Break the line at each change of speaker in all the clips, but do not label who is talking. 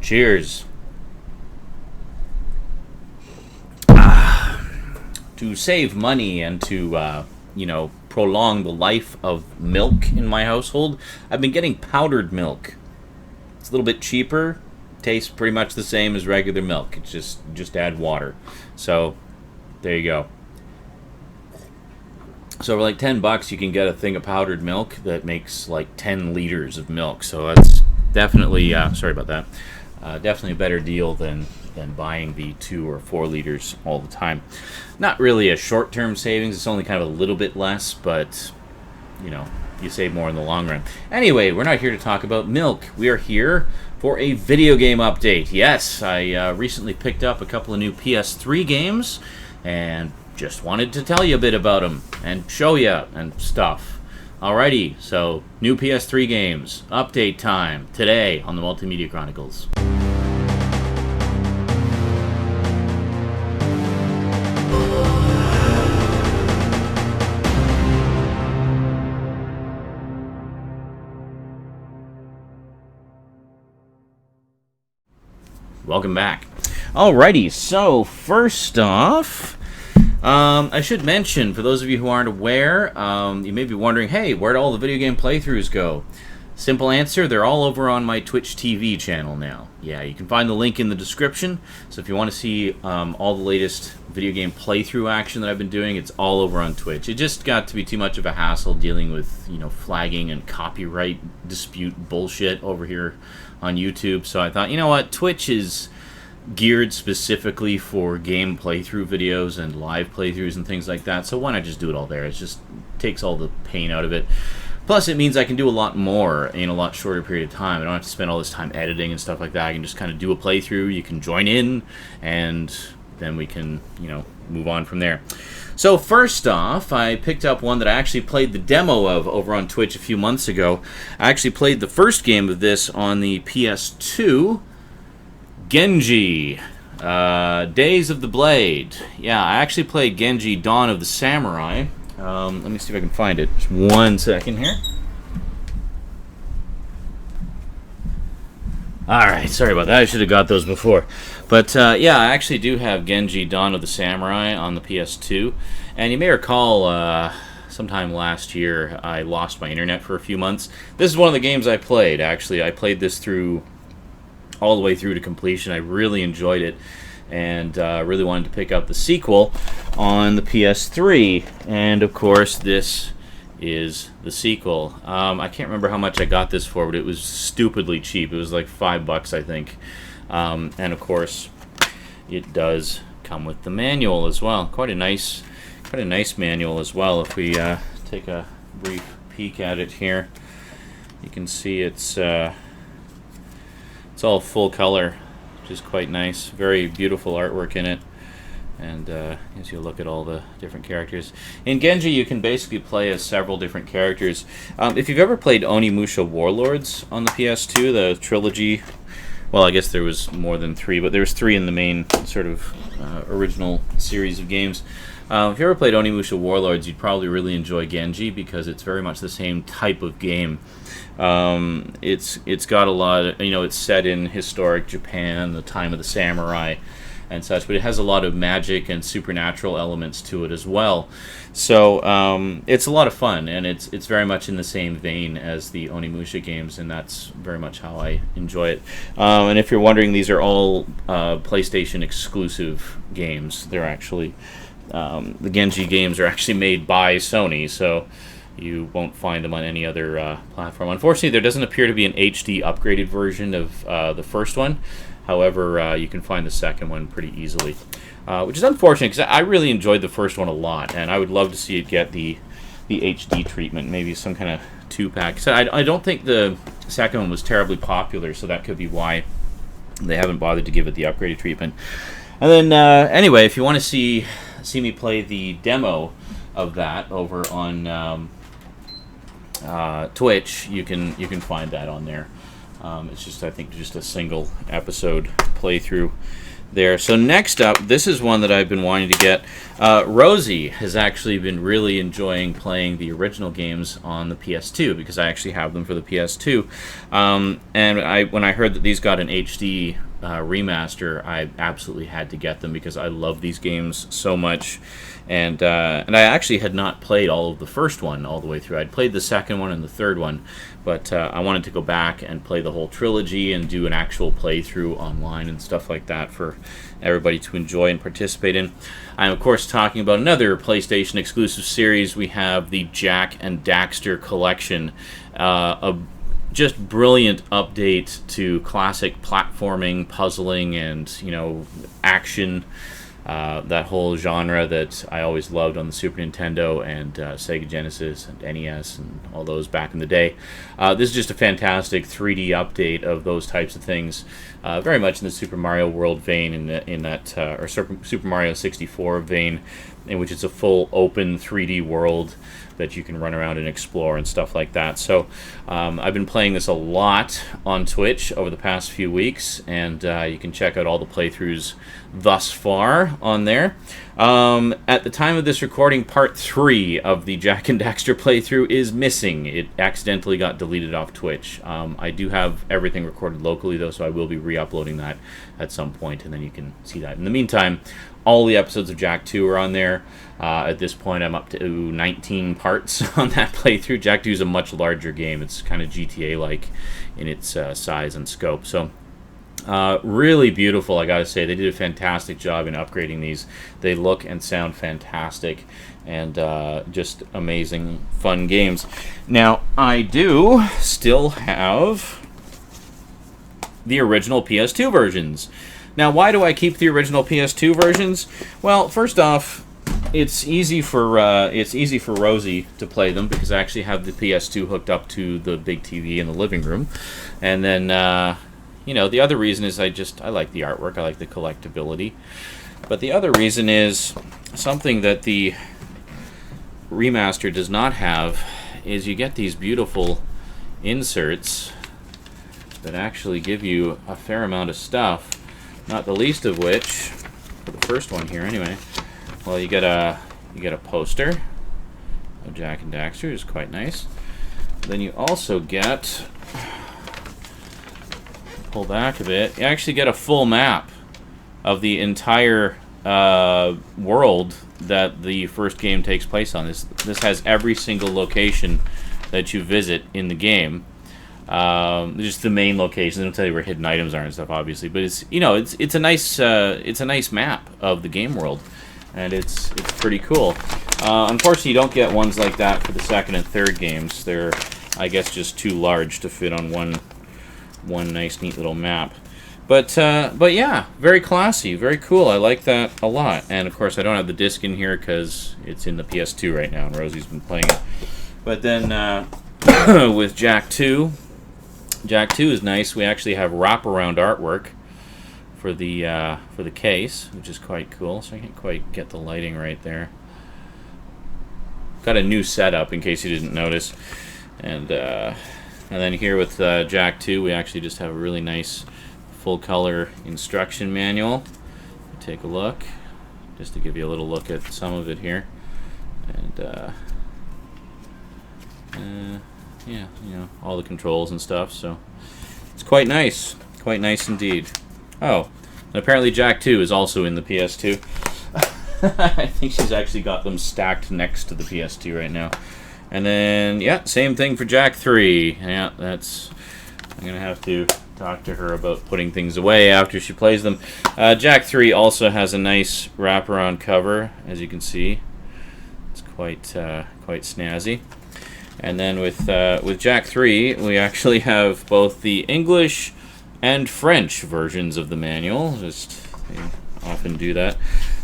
Cheers. To save money and to, prolong the life of milk in my household, I've been getting powdered milk. It's a little bit cheaper, tastes pretty much the same as regular milk. It's just add water. So, there you go. So for like $10, you can get a thing of powdered milk that makes like 10 liters of milk. So that's definitely, sorry about that, definitely a better deal than buying the 2 or 4 liters all the time. Not really a short-term savings. It's only kind of a little bit less, but, you save more in the long run. Anyway, we're not here to talk about milk. We are here for a video game update. Yes, I recently picked up a couple of new PS3 games, and just wanted to tell you a bit about them and show you and stuff. Alrighty, so new PS3 games, update time, today on the Multimedia Chronicles. Welcome back. Alrighty, so first off, I should mention, for those of you who aren't aware, you may be wondering, hey, where'd all the video game playthroughs go? Simple answer, they're all over on my Twitch TV channel now. Yeah, you can find the link in the description, so if you want to see all the latest video game playthrough action that I've been doing, it's all over on Twitch. It just got to be too much of a hassle dealing with, flagging and copyright dispute bullshit over here on YouTube, so I thought, you know what, Twitch is geared specifically for game playthrough videos and live playthroughs and things like that, so why not just do it all there? It just takes all the pain out of it. Plus, it means I can do a lot more in a lot shorter period of time. I don't have to spend all this time editing and stuff like that. I can just kind of do a playthrough. You can join in, and then we can, move on from there. So first off, I picked up one that I actually played the demo of over on Twitch a few months ago. I actually played the first game of this on the PS2, Genji, Days of the Blade. Yeah, I actually played Genji, Dawn of the Samurai. Let me see if I can find it. Just 1 second here. Alright, sorry about that. I should have got those before. But, yeah, I actually do have Genji, Dawn of the Samurai on the PS2. And you may recall, sometime last year, I lost my internet for a few months. This is one of the games I played, actually. I played this all the way through to completion. I really enjoyed it, and really wanted to pick up the sequel on the PS3. And, of course, this is the sequel. I can't remember how much I got this for, but it was stupidly cheap. It was like $5, I think. And, of course, it does come with the manual as well. Quite a nice manual as well. If we take a brief peek at it here, you can see it's all full color, which is quite nice. Very beautiful artwork in it. And as you look at all the different characters. In Genji, you can basically play as several different characters. If you've ever played Onimusha Warlords on the PS2, the trilogy, well, I guess there was more than 3, but there was 3 in the main sort of original series of games. If you ever played Onimusha Warlords, you'd probably really enjoy Genji, because it's very much the same type of game. It's got a lot of, it's set in historic Japan, the time of the samurai and such, but it has a lot of magic and supernatural elements to it as well. So it's a lot of fun, and it's very much in the same vein as the Onimusha games, and that's very much how I enjoy it. And if you're wondering, these are all PlayStation exclusive games. They're actually the Genji games are actually made by Sony, so you won't find them on any other platform. Unfortunately, there doesn't appear to be an HD upgraded version of the first one. However, you can find the second one pretty easily, which is unfortunate, because I really enjoyed the first one a lot, and I would love to see it get the HD treatment, maybe some kind of 2-pack. So I don't think the second one was terribly popular, so that could be why they haven't bothered to give it the upgraded treatment. And then, anyway, if you want to see me play the demo of that over on Twitch, you can find that on there. It's just, I think, just a single episode playthrough there. So next up, this is one that I've been wanting to get. Rosie has actually been really enjoying playing the original games on the PS2 because I actually have them for the PS2. And when I heard that these got an HD remaster, I absolutely had to get them because I love these games so much. And I actually had not played all of the first one all the way through. I'd played the second one and the third one, but I wanted to go back and play the whole trilogy and do an actual playthrough online and stuff like that for everybody to enjoy and participate in. I'm, of course, talking about another PlayStation exclusive series. We have the JAK and Daxter collection, a just brilliant update to classic platforming, puzzling, and, you know, action. That whole genre that I always loved on the Super Nintendo and Sega Genesis and NES and all those back in the day. This is just a fantastic 3D update of those types of things, very much in the Super Mario World vein, or Super Mario 64 vein, in which it's a full open 3D world that you can run around and explore and stuff like that. So I've been playing this a lot on Twitch over the past few weeks, and you can check out all the playthroughs thus far on there. At the time of this recording, part 3 of the JAK and Daxter playthrough is missing. It accidentally got deleted off Twitch. I do have everything recorded locally, though, so I will be re-uploading that at some point, and then you can see that. In the meantime, all the episodes of JAK 2 are on there. At this point, I'm up to 19 parts on that playthrough. JAK 2 is a much larger game. It's kind of GTA-like in its size and scope. So, really beautiful, I gotta say. They did a fantastic job in upgrading these. They look and sound fantastic, and just amazing, fun games. Now, I do still have the original PS2 versions. Now, why do I keep the original PS2 versions? Well, first off, it's easy for Rosie to play them because I actually have the PS2 hooked up to the big TV in the living room, and then you know, the other reason is I like the artwork, I like the collectability, but the other reason is something that the remaster does not have is you get these beautiful inserts that actually give you a fair amount of stuff. Not the least of which, for the first one here anyway, well, you get a poster of JAK and Daxter, is quite nice. Then you also get, pull back a bit, you actually get a full map of the entire world that the first game takes place on. This has every single location that you visit in the game. Just the main locations. They don't tell you where hidden items are and stuff, obviously, but it's, you know, it's a nice map of the game world, and it's pretty cool. Unfortunately, you don't get ones like that for the second and third games. They're, I guess, just too large to fit on one nice, neat little map. But yeah, very classy, very cool. I like that a lot. And of course, I don't have the disc in here because it's in the PS2 right now, and Rosie's been playing it. But then with JAK 2. JAK 2 is nice. We actually have wraparound artwork for the case, which is quite cool. So I can't quite get the lighting right there. Got a new setup in case you didn't notice, and then here with JAK 2, we actually just have a really nice full color instruction manual. Take a look, just to give you a little look at some of it here, and yeah, you know, all the controls and stuff, so it's quite nice indeed. Oh, and apparently JAK 2 is also in the PS2. I think she's actually got them stacked next to the PS2 right now. And then, yeah, same thing for JAK 3. Yeah, I'm gonna have to talk to her about putting things away after she plays them. JAK 3 also has a nice wraparound cover, as you can see. It's quite snazzy. And then with JAK 3, we actually have both the English and French versions of the manual. They often do that.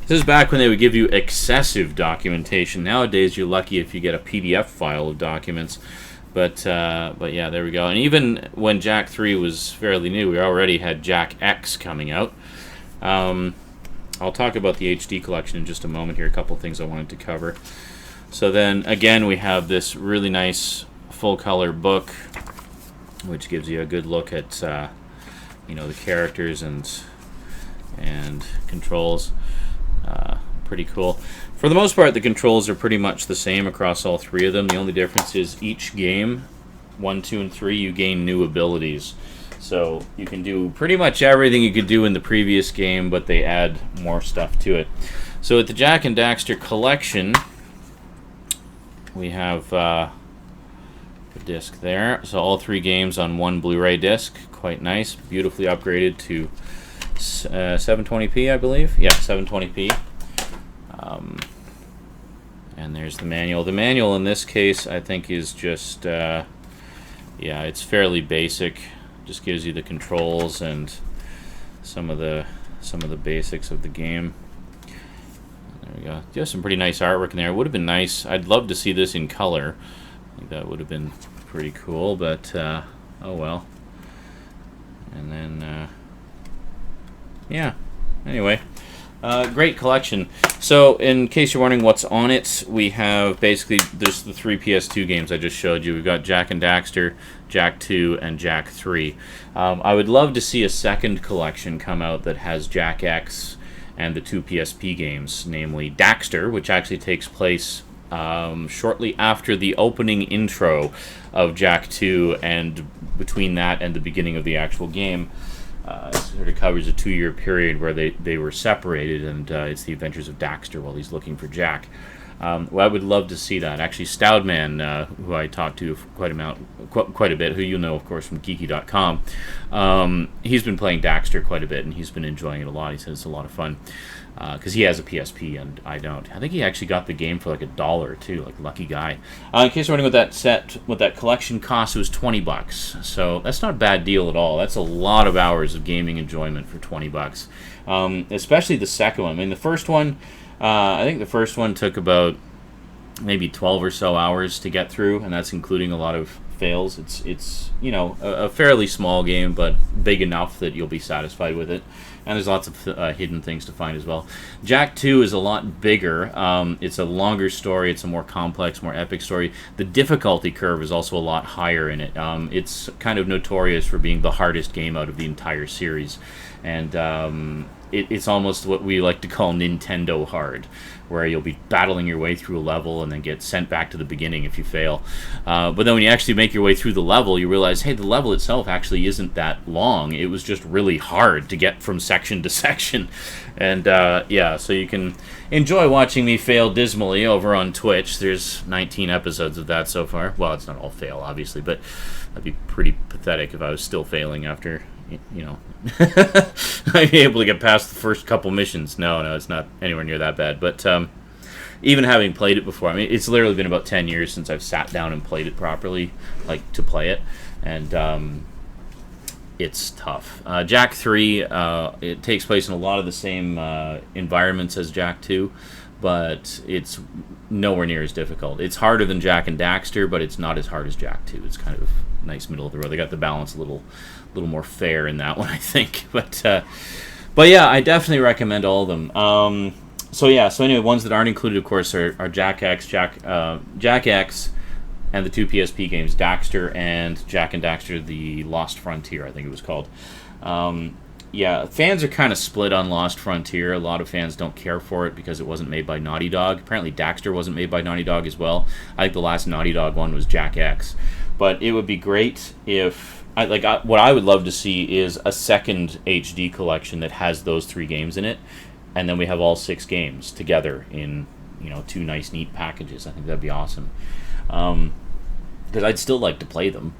This is back when they would give you excessive documentation. Nowadays, you're lucky if you get a PDF file of documents. But yeah, there we go. And even when JAK 3 was fairly new, we already had JAK X coming out. I'll talk about the HD collection in just a moment here. A couple things I wanted to cover. So then, again, we have this really nice full-color book, which gives you a good look at, you know, the characters and and controls. Pretty cool. For the most part, the controls are pretty much the same across all three of them. The only difference is each game, 1, 2, and 3, you gain new abilities. So you can do pretty much everything you could do in the previous game, but they add more stuff to it. So with the JAK and Daxter collection, we have the disc there. So all three games on one Blu-ray disc. Quite nice. Beautifully upgraded to 720p, I believe. Yeah, 720p. And there's the manual. The manual in this case, I think, is just, yeah, it's fairly basic. Just gives you the controls and some of the basics of the game. There we go. There's some pretty nice artwork in there. It would have been nice. I'd love to see this in color. I think that would have been pretty cool, but oh well. And then, yeah. Anyway. Great collection. So, in case you're wondering what's on it, we have basically, there's the three PS2 games I just showed you. We've got JAK and Daxter, JAK 2, and JAK 3. I would love to see a second collection come out that has JAK X and the two PSP games, namely Daxter, which actually takes place shortly after the opening intro of JAK 2, and between that and the beginning of the actual game. It sort of covers a 2-year period where they were separated, and it's the adventures of Daxter while he's looking for JAK. Well, I would love to see that. Actually, Stoudman, who I talked to quite a bit, who you know, of course, from Geeky.com, he's been playing Daxter quite a bit, and he's been enjoying it a lot. He says it's a lot of fun. Because he has a PSP and I don't. I think he actually got the game for like $1 too, like lucky guy. In case you're wondering what that collection cost, it was $20. So that's not a bad deal at all. That's a lot of hours of gaming enjoyment for $20. Especially the second one. I mean, the first one, I think the first one took about maybe 12 or so hours to get through, and that's including a lot of fails. It's you know, a fairly small game, but big enough that you'll be satisfied with it. And there's lots of hidden things to find as well. JAK 2 is a lot bigger. It's a longer story. It's a more complex, more epic story. The difficulty curve is also a lot higher in it. It's kind of notorious for being the hardest game out of the entire series. And it's almost what we like to call Nintendo hard, where you'll be battling your way through a level and then get sent back to the beginning if you fail. But then when you actually make your way through the level, you realize, hey, the level itself actually isn't that long. It was just really hard to get from section to section. And yeah, so you can enjoy watching me fail dismally over on Twitch. There's 19 episodes of that so far. Well, it's not all fail, obviously, but that'd be pretty pathetic if I was still failing after, you know, I'd be able to get past the first couple missions. No, it's not anywhere near that bad. But even having played it before, I mean, it's literally been about 10 years since I've sat down and played it properly, like to play it, and it's tough. JAK 3, it takes place in a lot of the same environments as JAK 2, but it's nowhere near as difficult. It's harder than JAK and Daxter, but it's not as hard as JAK 2. It's kind of nice middle of the road. They got the balance a little more fair in that one, I think. But yeah, I definitely recommend all of them. So anyway, ones that aren't included, of course, are JAK X, JAK X, and the two PSP games, Daxter and JAK and Daxter: The Lost Frontier, I think it was called. Yeah, fans are kind of split on Lost Frontier. A lot of fans don't care for it because it wasn't made by Naughty Dog. Apparently, Daxter wasn't made by Naughty Dog as well. I think the last Naughty Dog one was JAK X. But it would be great if... what I would love to see is a second HD collection that has those three games in it, and then we have all 6 games together in, you know, 2 nice, neat packages. I think that'd be awesome. Because I'd still like to play them.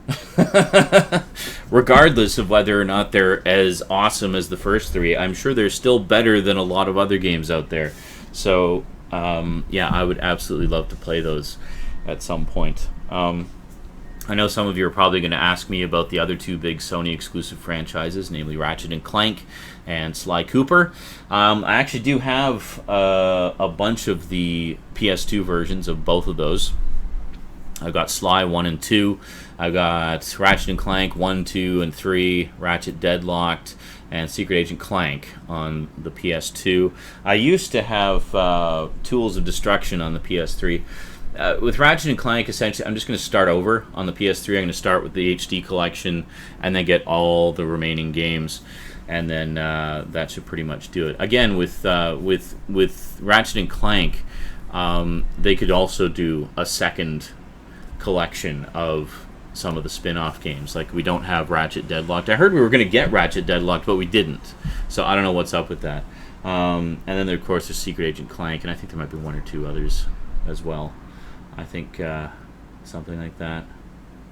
Regardless of whether or not they're as awesome as the first 3, I'm sure they're still better than a lot of other games out there. So, yeah, I would absolutely love to play those at some point. I know some of you are probably going to ask me about the other 2 big Sony exclusive franchises, namely Ratchet & Clank and Sly Cooper. I actually do have a bunch of the PS2 versions of both of those. I've got Sly 1 and 2. I've got Ratchet & Clank 1, 2, and 3, Ratchet Deadlocked, and Secret Agent Clank on the PS2. I used to have Tools of Destruction on the PS3. With Ratchet and Clank, essentially, I'm just going to start over on the PS3. I'm going to start with the HD collection and then get all the remaining games. and then that should pretty much do it. Again, with Ratchet and Clank, they could also do a second collection of some of the spin-off games. Like, we don't have Ratchet Deadlocked. I heard we were going to get Ratchet Deadlocked, but we didn't. So I don't know what's up with that. And then, of course, there's Secret Agent Clank, and I think there might be one or two others as well. I think something like that.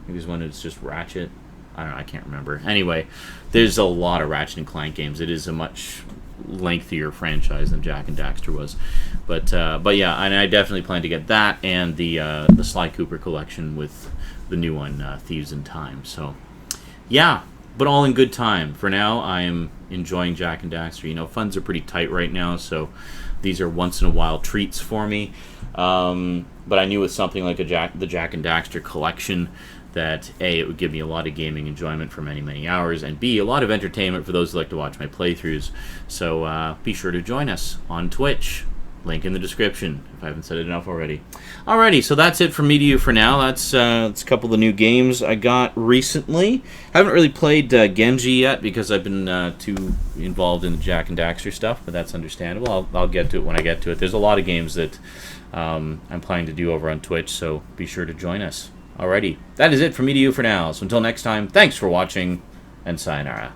Maybe there's one that's just Ratchet. I don't know. I can't remember. Anyway, there's a lot of Ratchet and Clank games. It is a much lengthier franchise than Jak and Daxter was. But yeah, and I definitely plan to get that and the Sly Cooper collection with the new one, Thieves in Time. So, yeah, but all in good time. For now, I am enjoying Jak and Daxter. You know, funds are pretty tight right now, so these are once-in-a-while treats for me. But I knew with something like the Jak and Daxter collection that A, it would give me a lot of gaming enjoyment for many, many hours, and B, a lot of entertainment for those who like to watch my playthroughs. So be sure to join us on Twitch. Link in the description, if I haven't said it enough already. Alrighty, so that's it from me to you for now. That's a couple of the new games I got recently. I haven't really played Genji yet because I've been too involved in the Jak and Daxter stuff, but that's understandable. I'll get to it when I get to it. There's a lot of games that I'm planning to do over on Twitch, so be sure to join us. Alrighty, that is it from me to you for now. So until next time, thanks for watching, and sayonara.